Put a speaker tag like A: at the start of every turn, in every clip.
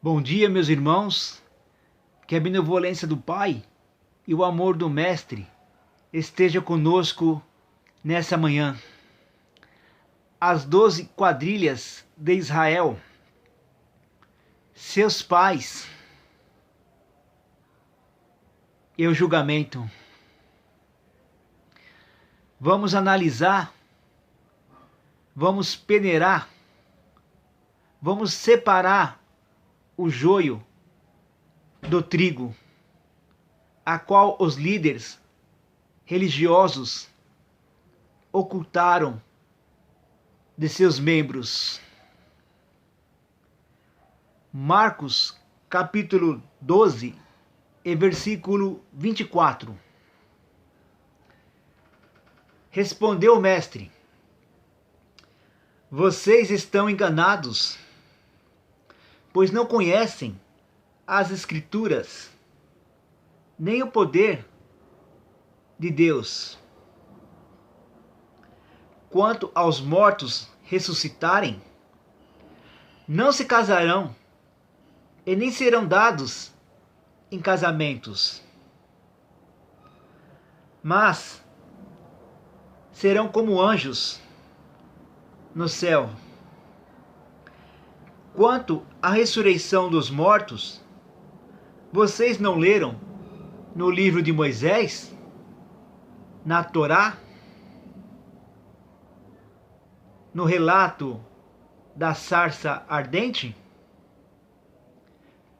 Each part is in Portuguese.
A: Bom dia, meus irmãos, que a benevolência do Pai e o amor do Mestre esteja conosco nessa manhã. As 12 quadrilhas de Israel, seus pais e o julgamento. Vamos analisar, vamos peneirar, vamos separar o joio do trigo, a qual os líderes religiosos ocultaram de seus membros. Marcos, capítulo 12, e versículo 24. Respondeu o mestre: vocês estão enganados, pois não conhecem as Escrituras, nem o poder de Deus. Quanto aos mortos ressuscitarem, não se casarão e nem serão dados em casamentos, mas serão como anjos no céu. Quanto à ressurreição dos mortos, vocês não leram no livro de Moisés, na Torá, no relato da sarça ardente,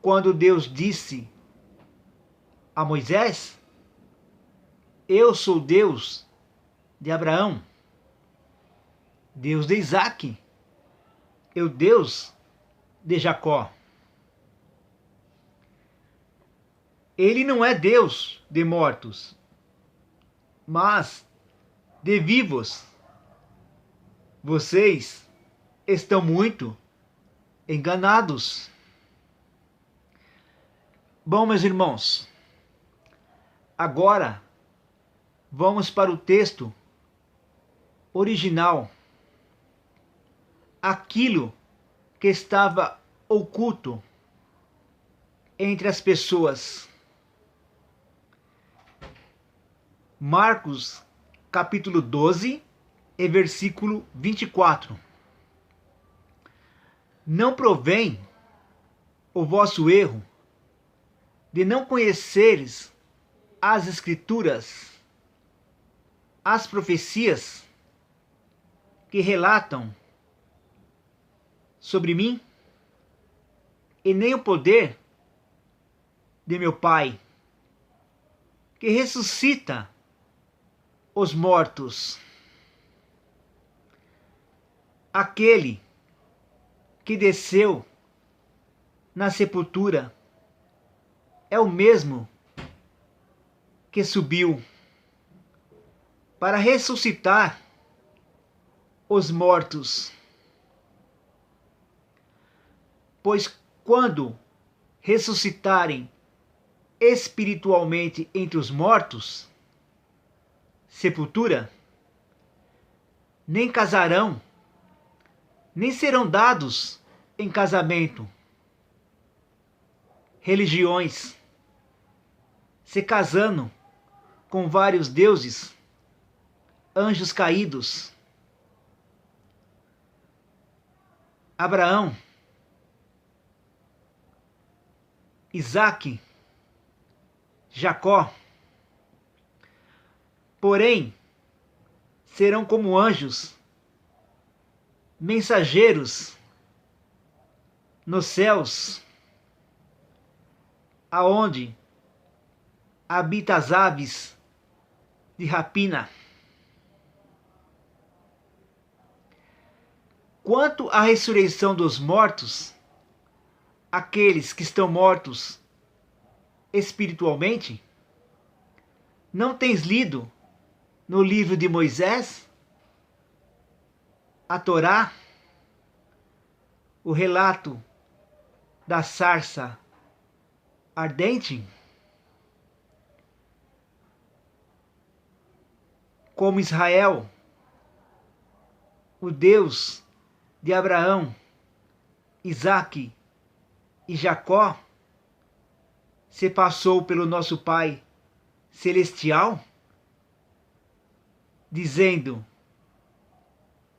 A: quando Deus disse a Moisés: eu sou Deus de Abraão, Deus de Isaque, eu Deus de Jacó. Ele não é Deus de mortos, mas de vivos. Vocês estão muito enganados. Bom, meus irmãos, agora vamos para o texto original. Aquilo que estava oculto entre as pessoas. Marcos, capítulo 12, e versículo 24. Não provém o vosso erro de não conheceres as Escrituras, as profecias que relatam sobre mim, e nem o poder de meu Pai, que ressuscita os mortos. Aquele que desceu na sepultura é o mesmo que subiu para ressuscitar os mortos. Pois quando ressuscitarem espiritualmente entre os mortos, sepultura, nem casarão, nem serão dados em casamento. Religiões, se casando com vários deuses, anjos caídos. Abraão, Isaque, Jacó, porém, serão como anjos, mensageiros nos céus, aonde habita as aves de rapina. Quanto à ressurreição dos mortos, aqueles que estão mortos espiritualmente, não tens lido no livro de Moisés, a Torá, o relato da sarça ardente? Como Israel, o Deus de Abraão, Isaque e Jacó se passou pelo nosso Pai Celestial, dizendo: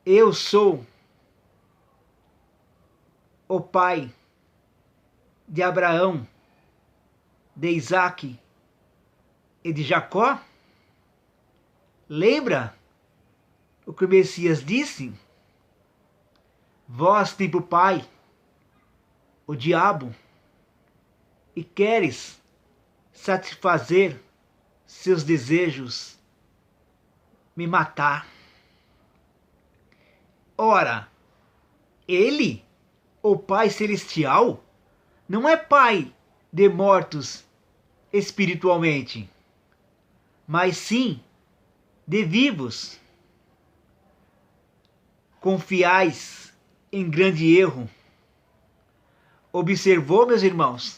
A: eu sou o pai de Abraão, de Isaque e de Jacó? Lembra o que o Messias disse? Vós tem por pai o diabo e queres satisfazer seus desejos, me matar. Ora, ele, o Pai Celestial, não é pai de mortos espiritualmente, mas sim de vivos. Confiais em grande erro. Observou, meus irmãos,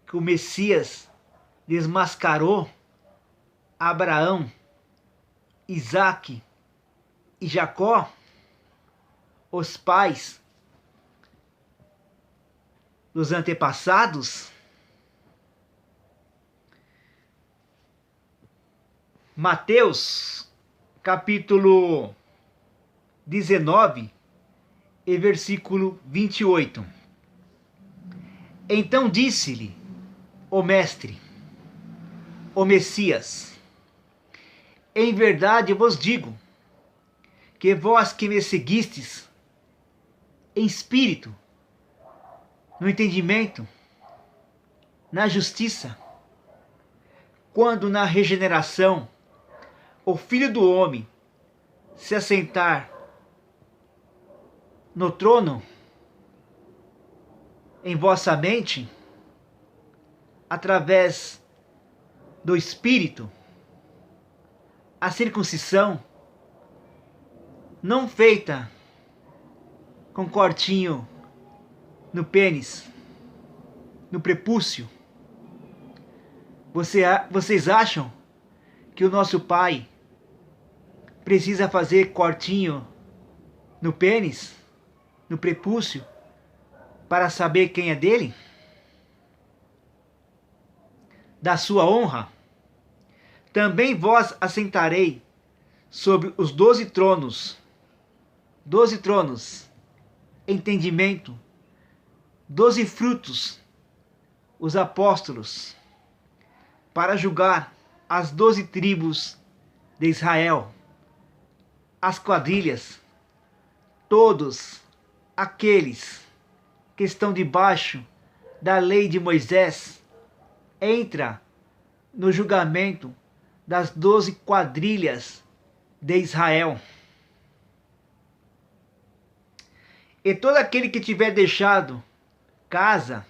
A: que o Messias desmascarou Abraão, Isaque e Jacó, os pais dos antepassados? Mateus, capítulo 19, e versículo 28. Então disse-lhe o mestre, o Messias: em verdade vos digo, que vós que me seguistes em espírito, no entendimento, na justiça, quando na regeneração o Filho do Homem se assentar no trono em vossa mente, através do Espírito, a circuncisão não feita com cortinho no pênis, no prepúcio. Vocês acham que o nosso Pai precisa fazer cortinho no pênis, no prepúcio, para saber quem é dele? Da sua honra? Também vós assentarei sobre os 12 tronos, entendimento, 12 frutos, os apóstolos, para julgar as 12 tribos de Israel, as quadrilhas, todos aqueles que estão debaixo da lei de Moisés, entra no julgamento das 12 quadrilhas de Israel. E todo aquele que tiver deixado casa,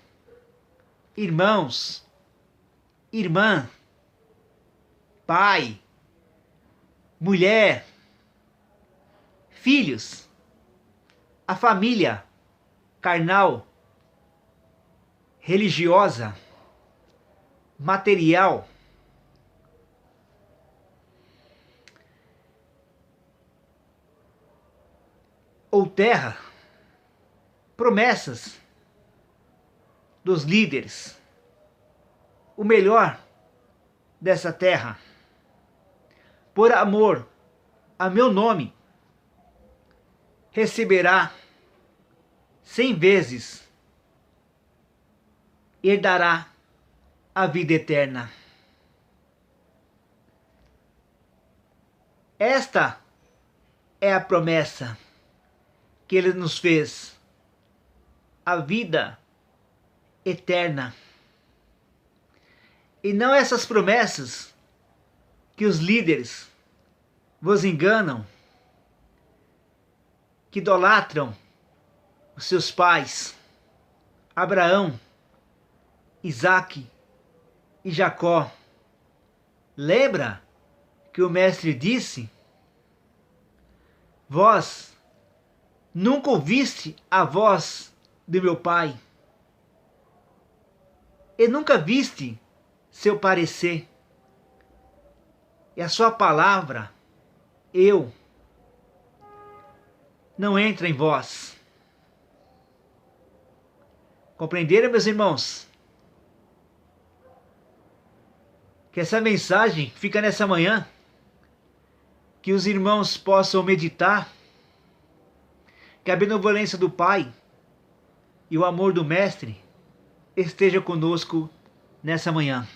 A: irmãos, irmã, pai, mulher, filhos, a família carnal, religiosa, material, ou terra, promessas dos líderes, o melhor dessa terra, por amor a meu nome, receberá 100 vezes, herdará a vida eterna. Esta é a promessa que ele nos fez, a vida eterna. E não essas promessas que os líderes vos enganam, que idolatram os seus pais, Abraão, Isaque e Jacó. Lembra que o mestre disse: vós nunca ouviste a voz do meu pai, e nunca viste seu parecer, e a sua palavra, eu, não entra em vós. Compreenderam, meus irmãos? Que essa mensagem fica nessa manhã, que os irmãos possam meditar, que a benevolência do Pai e o amor do Mestre esteja conosco nessa manhã.